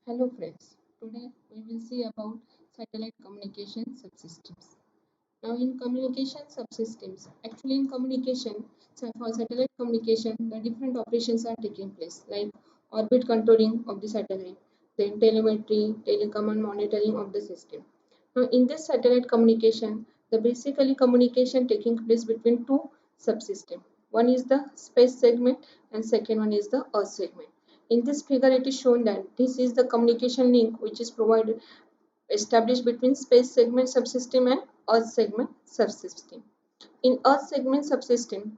Hello friends, today we will see about satellite communication subsystems. Now in communication subsystems, actually in communication, so for satellite communication, the different operations are taking place like orbit controlling of the satellite, then telemetry, telecommand monitoring of the system. Now in this satellite communication, the basically communication taking place between two subsystems. One is the space segment and second one is the earth segment. In this figure, it is shown that this is the communication link which is provided established between space segment subsystem and earth segment subsystem. In earth segment subsystem,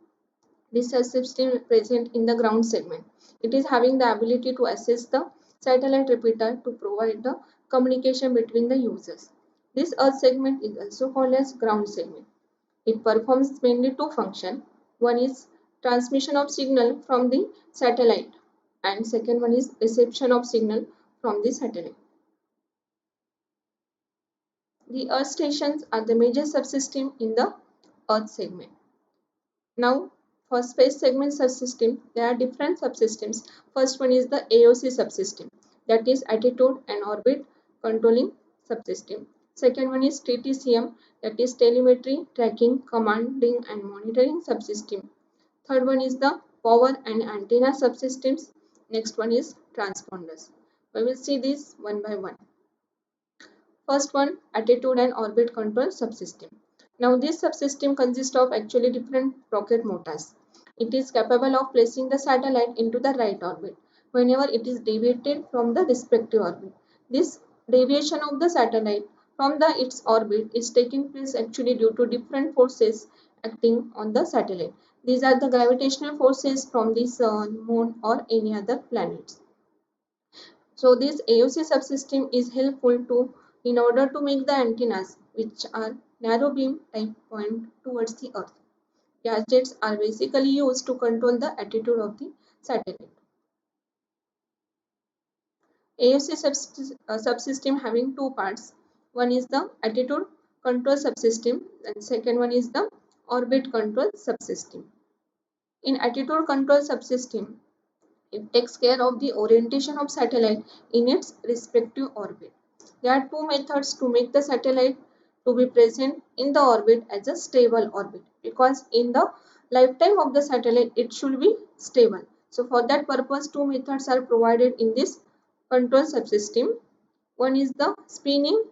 this subsystem is present in the ground segment. It is having the ability to access the satellite repeater to provide the communication between the users. This earth segment is also called as ground segment. It performs mainly two functions. One is transmission of signal from the satellite and second one is reception of signal from the satellite. The earth stations are the major subsystem in the earth segment. Now for space segment subsystem there are different subsystems. First one is the AOC subsystem, that is attitude and orbit controlling subsystem. Second one is TTCM, that is telemetry tracking commanding and monitoring subsystem. Third one is the power and antenna subsystems. Next one is transponders. We will see these one by one. First one, attitude and orbit control subsystem. Now this subsystem consists of actually different rocket motors. It is capable of placing the satellite into the right orbit whenever it is deviated from the respective orbit. This deviation of the satellite from its orbit is taking place actually due to different forces acting on the satellite. These are the gravitational forces from the sun, moon or any other planets. So this AOC subsystem is helpful to in order to make the antennas which are narrow beam type point towards the earth. Gadgets are basically used to control the attitude of the satellite. AOC subsystem having two parts. One is the attitude control subsystem and second one is the orbit control subsystem. In attitude control subsystem, it takes care of the orientation of satellite in its respective orbit. There are two methods to make the satellite to be present in the orbit as a stable orbit, because in the lifetime of the satellite it should be stable. So for that purpose two methods are provided in this control subsystem. One is the spinning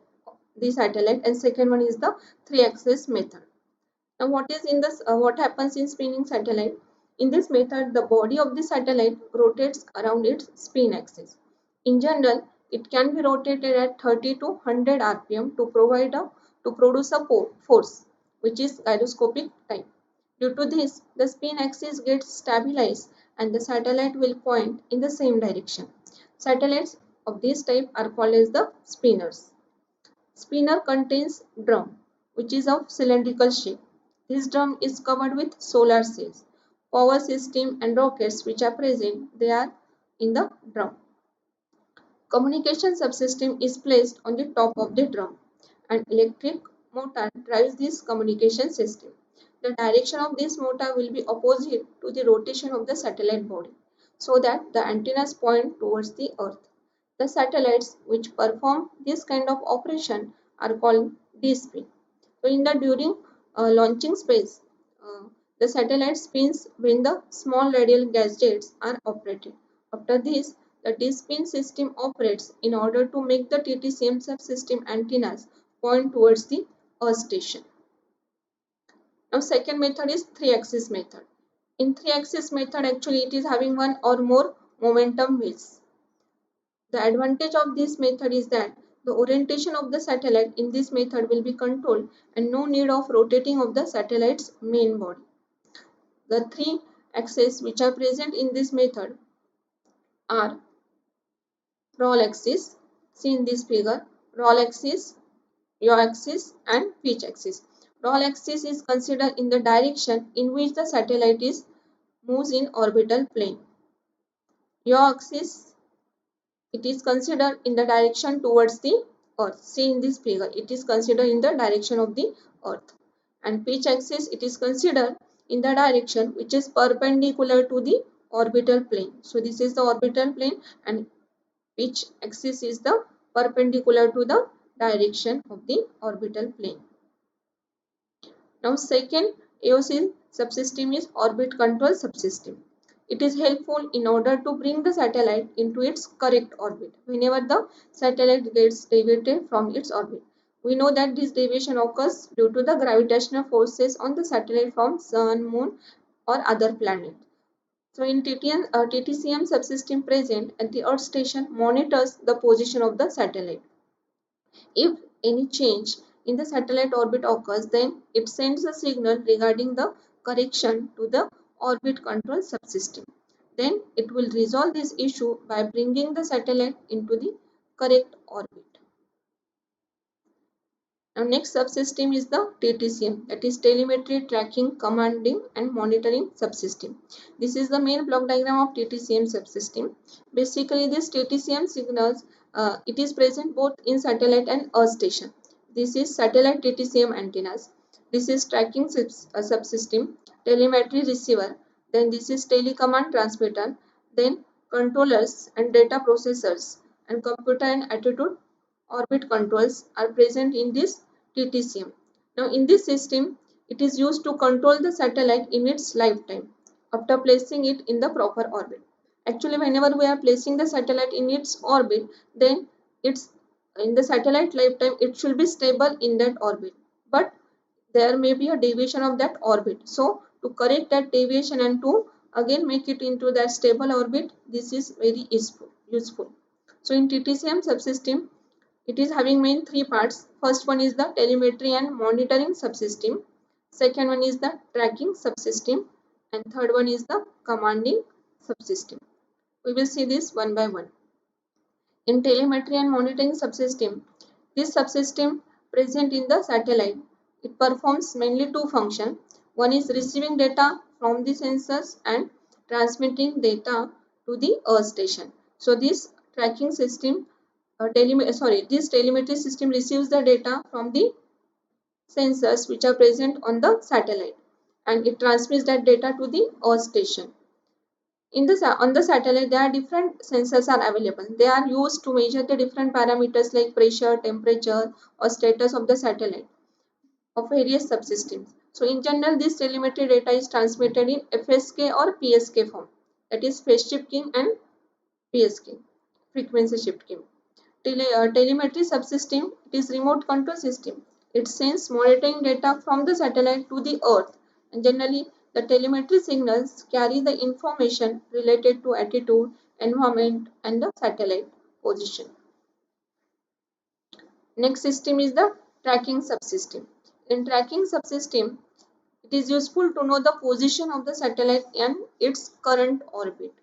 the satellite and second one is the three axis method. Now, what happens in spinning satellite? In this method, the body of the satellite rotates around its spin axis. In general, it can be rotated at 30 to 100 rpm to produce a force, which is gyroscopic type. Due to this, the spin axis gets stabilized and the satellite will point in the same direction. Satellites of this type are called as the spinners. Spinner contains drum, which is of cylindrical shape. This drum is covered with solar cells. Power system and rockets which are present, they are in the drum. Communication subsystem is placed on the top of the drum. An electric motor drives this communication system. The direction of this motor will be opposite to the rotation of the satellite body, so that the antennas point towards the earth. The satellites which perform this kind of operation are called D-spin. So in the during launching space, uh, the satellite spins when the small radial gadgets are operated. After this, the D-spin system operates in order to make the TTCM subsystem antennas point towards the Earth station. Now second method is three-axis method. In three-axis method, actually it is having one or more momentum wheels. The advantage of this method is that the orientation of the satellite in this method will be controlled and no need of rotating of the satellite's main body. The three axes which are present in this method are roll axis, see in this figure, roll axis, yaw axis and pitch axis. Roll axis is considered in the direction in which the satellite is moves in orbital plane. Yaw axis, it is considered in the direction towards the earth. See in this figure, it is considered in the direction of the earth. And pitch axis, it is considered in the direction which is perpendicular to the orbital plane. So this is the orbital plane and which axis is the perpendicular to the direction of the orbital plane. Now second AOC subsystem is orbit control subsystem. It is helpful in order to bring the satellite into its correct orbit whenever the satellite gets deviated from its orbit. We know that this deviation occurs due to the gravitational forces on the satellite from Sun, Moon or other planet. So in TTCM subsystem present at the Earth station monitors the position of the satellite. If any change in the satellite orbit occurs, then it sends a signal regarding the correction to the orbit control subsystem. Then it will resolve this issue by bringing the satellite into the correct orbit. Now next subsystem is the TTCM, that is telemetry tracking commanding and monitoring subsystem. This is the main block diagram of TTCM subsystem. Basically this TTCM signals it is present both in satellite and earth station. This is satellite TTCM antennas. This is tracking subsystem, telemetry receiver, then this is telecommand transmitter, then controllers and data processors, and computer and attitude orbit controls are present in this TTCM. Now in this system, it is used to control the satellite in its lifetime after placing it in the proper orbit. Actually, whenever we are placing the satellite in its orbit, then it's in the satellite lifetime it should be stable in that orbit. But there may be a deviation of that orbit. So to correct that deviation and to again make it into that stable orbit, this is very useful. So in TTCM subsystem, it is having main three parts. First one is the telemetry and monitoring subsystem. Second one is the tracking subsystem. And third one is the commanding subsystem. We will see this one by one. In telemetry and monitoring subsystem, this subsystem present in the satellite. It performs mainly two functions. One is receiving data from the sensors and transmitting data to the earth station. So this tracking system this telemetry system receives the data from the sensors which are present on the satellite and it transmits that data to the earth station. On the satellite there are different sensors are available. They are used to measure the different parameters like pressure, temperature or status of the satellite of various subsystems. So in general this telemetry data is transmitted in FSK or PSK form, that is phase shift keying and PSK, frequency shift keying. Telemetry subsystem, it is remote control system. It sends monitoring data from the satellite to the earth, and generally the telemetry signals carry the information related to attitude, environment and the satellite position. Next system is the tracking subsystem. In tracking subsystem, it is useful to know the position of the satellite and its current orbit.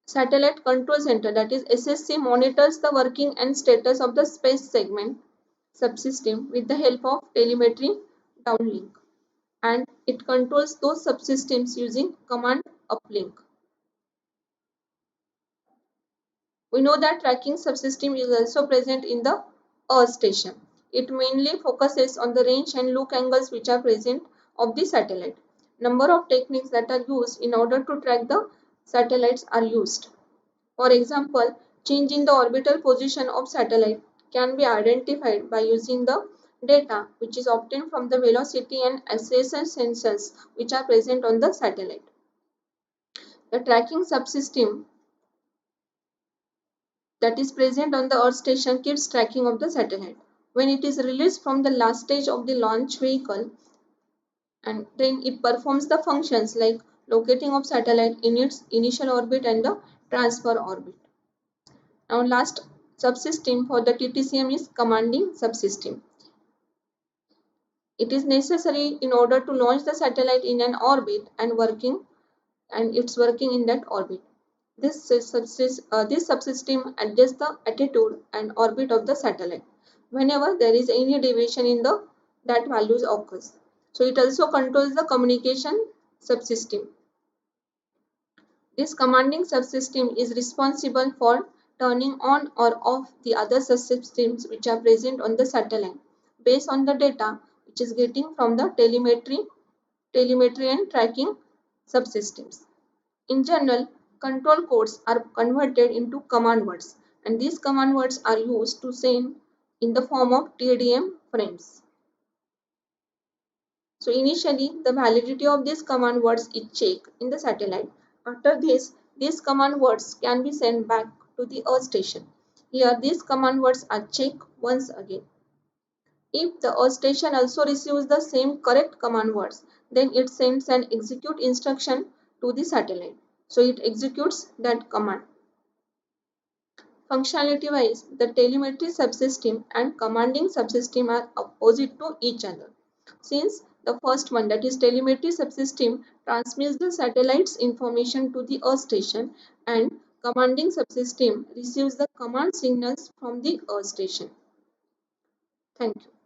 Satellite Control Center, that is SSC, monitors the working and status of the space segment subsystem with the help of telemetry downlink, and it controls those subsystems using command uplink. We know that tracking subsystem is also present in the Earth station. It mainly focuses on the range and look angles which are present of the satellite. Number of techniques that are used in order to track the satellites are used. For example, change in the orbital position of satellite can be identified by using the data which is obtained from the velocity and acceleration sensors which are present on the satellite. The tracking subsystem that is present on the Earth station keeps tracking of the satellite. When it is released from the last stage of the launch vehicle, and then it performs the functions like locating of satellite in its initial orbit and the transfer orbit. Now last subsystem for the TTCM is commanding subsystem. It is necessary in order to launch the satellite in an orbit and it's working in that orbit. This subsystem adjusts the attitude and orbit of the satellite whenever there is any deviation in the that values occurs. So it also controls the communication subsystem. This commanding subsystem is responsible for turning on or off the other subsystems which are present on the satellite based on the data which is getting from the telemetry and tracking subsystems. In general, control codes are converted into command words, and these command words are used to send in the form of TDM frames. So initially, the validity of these command words is checked in the satellite. After this, these command words can be sent back to the Earth station. Here, these command words are checked once again. If the Earth station also receives the same correct command words, then it sends an execute instruction to the satellite. So it executes that command. Functionality wise, the telemetry subsystem and commanding subsystem are opposite to each other. Since the first one, that is telemetry subsystem, transmits the satellite's information to the Earth station, and commanding subsystem receives the command signals from the Earth station. Thank you.